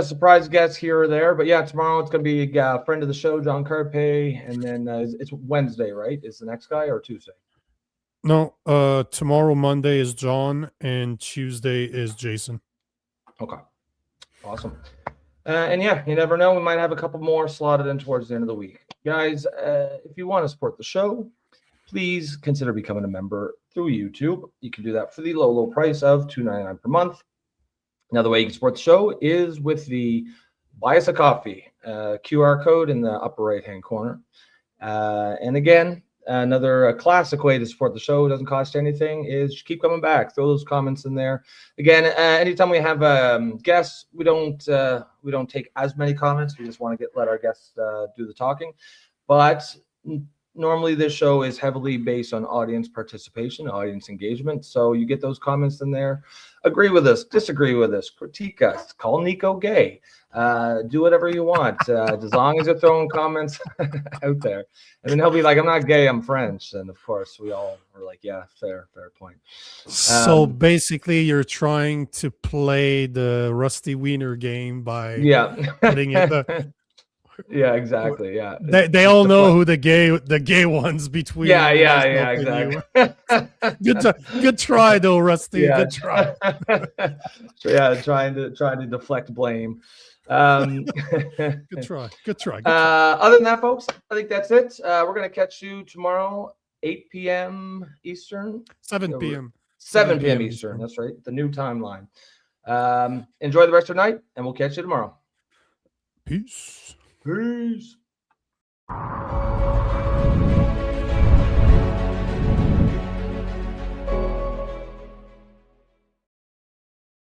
surprise guest here or there. But yeah, tomorrow it's going to be a friend of the show, John Carpe. And then it's Wednesday, right? Is the next guy or Tuesday? No, tomorrow, Monday is John, and Tuesday is Jason. Okay. Awesome. And yeah, you never know. We might have a couple more slotted in towards the end of the week. Guys, if you want to support the show, please consider becoming a member through YouTube. You can do that for the low price of $2.99 per month. Another way you can support the show is with the Buy Us a Coffee QR code in the upper right-hand corner. And again, another classic way to support the show, doesn't cost anything, is keep coming back. Throw those comments in there. Again, anytime we have guests, we don't take as many comments. We just want to let our guests do the talking. But normally this show is heavily based on audience participation, audience engagement. So you get those comments in there. Agree with us, disagree with us, critique us, call Nico gay. Do whatever you want, as long as you're throwing comments out there. And then he'll be like, I'm not gay, I'm French. And of course, we all were like, yeah, fair point. So basically, you're trying to play the Rusty Wiener game by putting it. Yeah, exactly. Yeah, they all know who the gay ones between. Yeah, exactly. Good try though, Rusty. Yeah. Good try. Yeah, trying to deflect blame. Good try. Other than that, folks, I think that's it. We're gonna catch you tomorrow, 8 p.m. Eastern. 7 p.m. 7 p.m. Eastern. That's right. The new timeline. Enjoy the rest of the night, and we'll catch you tomorrow. Peace. Peace.